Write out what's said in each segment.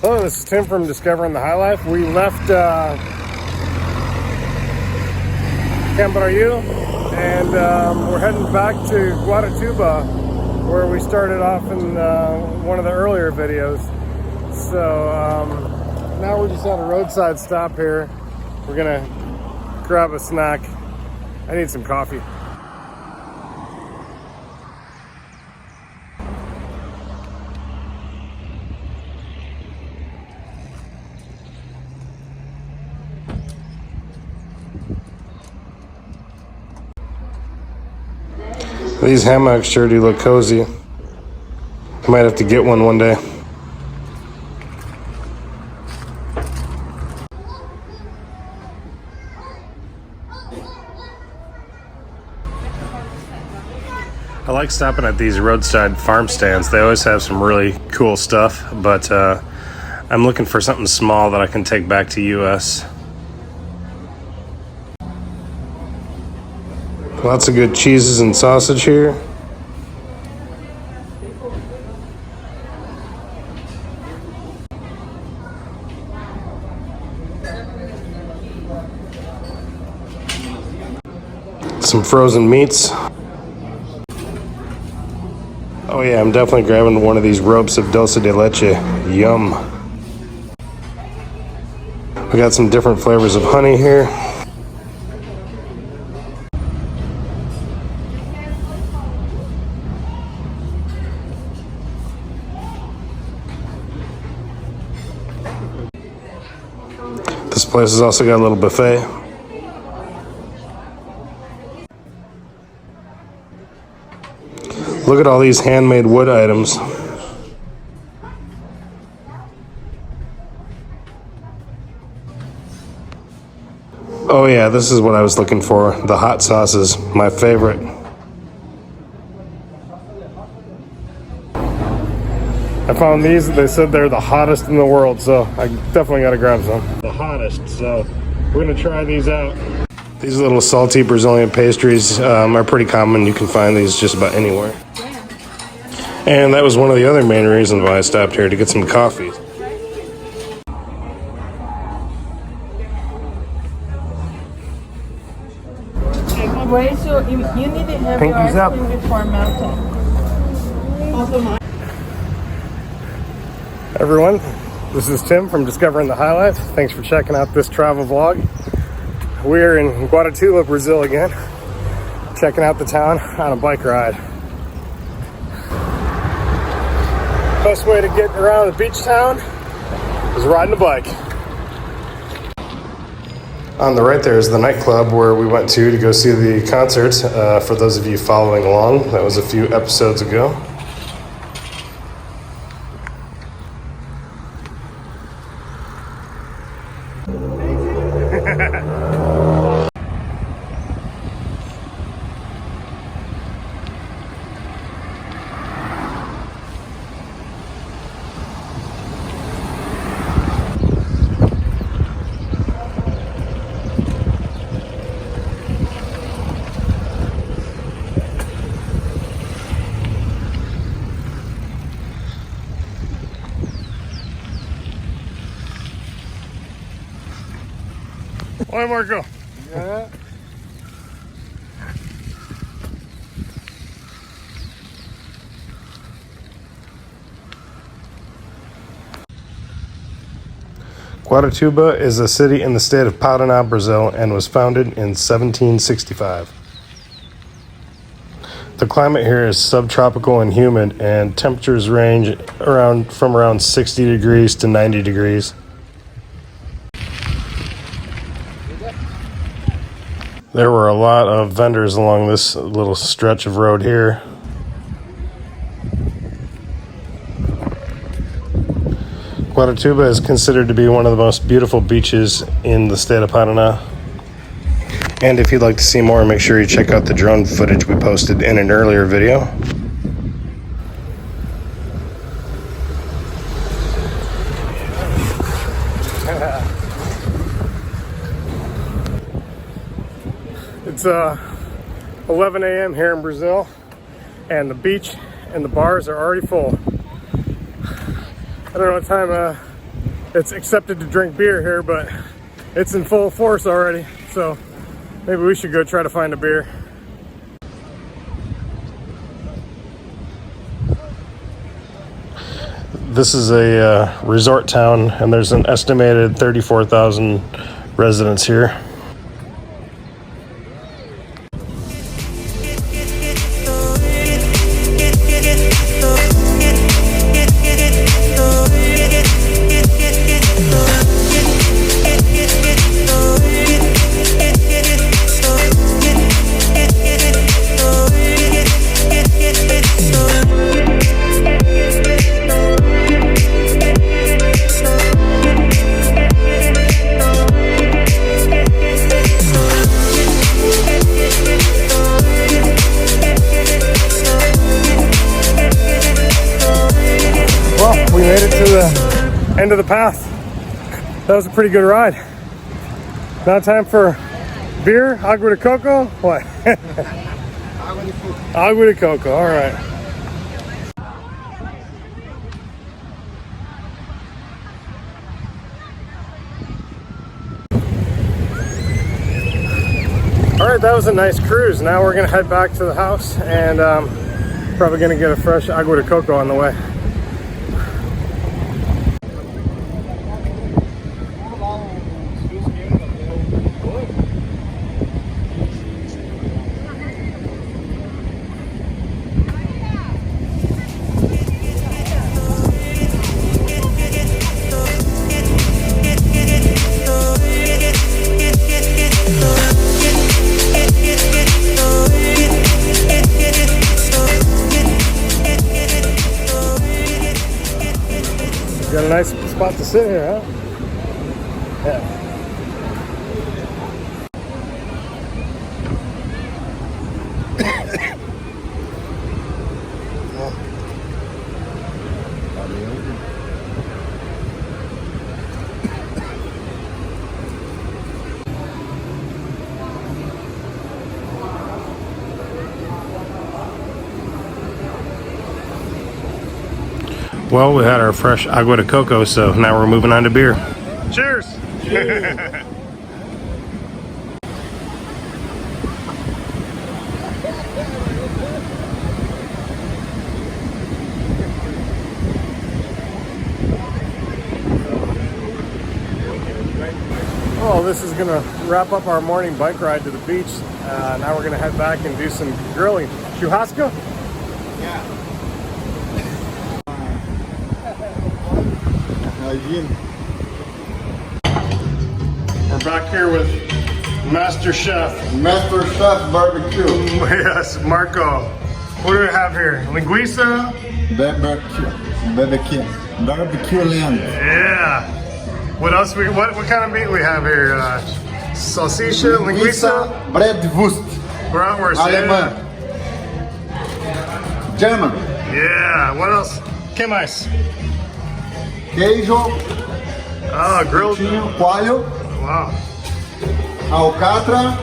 Hello, this is Tim from Discovering the High Life. We left Guaratuba and we're heading back to Guaratuba, where we started off in one of the earlier videos. So now we're just at a roadside stop here. We're gonna grab a snack. I need some coffee. These hammocks sure do look cozy. I might have to get one day. I like stopping at these roadside farm stands. They always have some really cool stuff, but I'm looking for something small that I can take back to US. Lots of good cheeses and sausage here. Some frozen meats. Oh yeah, I'm definitely grabbing one of these ropes of dulce de leche. Yum. We got some different flavors of honey here. This place has also got a little buffet. Look at all these handmade wood items. Oh yeah, this is what I was looking for. The hot sauces, my favorite. I found these, they said they're the hottest in the world, so I definitely gotta grab some. The hottest, so we're gonna try these out. These little salty Brazilian pastries are pretty common. You can find these just about anywhere. And that was one of the other main reasons why I stopped here, to get some coffee. Wait, so you need to have your ice cream before melting. Also mine. Everyone, this is Tim from Discovering the High Life. Thanks for checking out this travel vlog. We're in Guaratuba, Brazil again, checking out the town on a bike ride. Best way to get around the beach town is riding a bike. On the right there is the nightclub where we went to go see the concerts. For those of you following along, that was a few episodes ago. Oi, Marco. Yeah. Guaratuba is a city in the state of Paraná, Brazil, and was founded in 1765. The climate here is subtropical and humid, and temperatures range from around 60 degrees to 90 degrees. There were a lot of vendors along this little stretch of road here. Guaratuba is considered to be one of the most beautiful beaches in the state of Paraná. And if you'd like to see more, make sure you check out the drone footage we posted in an earlier video. It's 11 a.m. here in Brazil, and the beach and the bars are already full. I don't know what time it's accepted to drink beer here, but it's in full force already. So maybe we should go try to find a beer. This is a resort town, and there's an estimated 34,000 residents here. We made it to the end of the path. That was a pretty good ride. Now time for beer, agua de coco. What? Agua de coco, all right. All right, that was a nice cruise. Now we're gonna head back to the house and probably gonna get a fresh agua de coco on the way. Got a nice spot to sit here, huh? Yeah. Well, we had our fresh agua de coco, so now we're moving on to beer. Cheers! Cheers. Well, this is gonna wrap up our morning bike ride to the beach. Now we're gonna head back and do some grilling. Churrasco? Yeah. We're back here with Master Chef. Master Chef Barbecue. Yes, Marco. What do we have here? Linguiça? Barbecue land. Yeah. What else? What kind of meat we have here? Salsicha, linguiça? Bratwurst. Bratwurst. Alemã. Yeah. German. Yeah. What else? Que mais? Queijo. Oh, grilled. Coalho. Wow. Alcatra.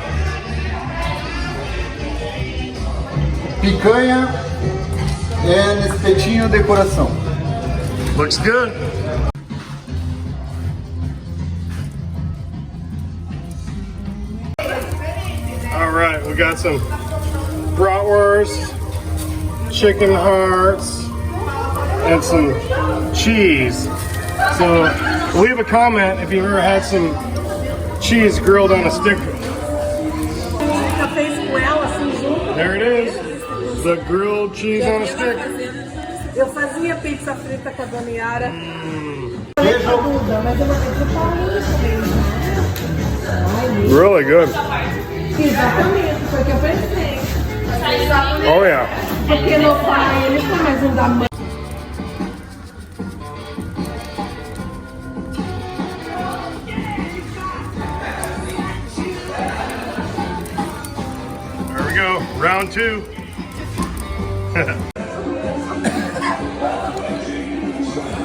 Picanha. And espetinho de coração. Looks good. All right, we got some bratwurst, chicken hearts, and some cheese. So leave a comment if you've ever had some cheese grilled on a stick. There it is, the grilled cheese on a stick. Eu fazia pizza frita com a Dona Yara. Really good. Exatamente, foi o que eu pensei. Oh yeah. Porque meu pai, ele foi mais um da mãe. There we go, round two.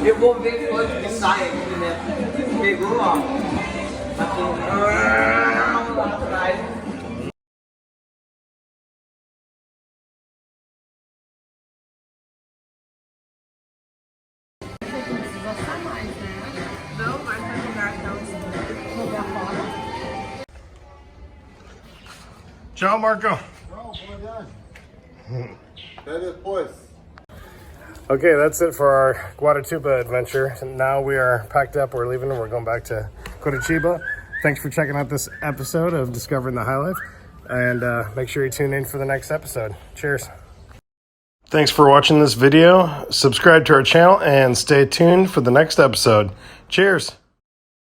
Eu vou ver quanto que sai aqui, né? Pegou, ó. Aqui. Lá atrás. Não precisa assar mais, né? Não. Ciao, Marco. Okay, that's it for our Guaratuba adventure. Now we are packed up. We're leaving. We're going back to Guaratuba. Thanks for checking out this episode of Discovering the High Life. And make sure you tune in for the next episode. Cheers. Thanks for watching this video. Subscribe to our channel and stay tuned for the next episode. Cheers.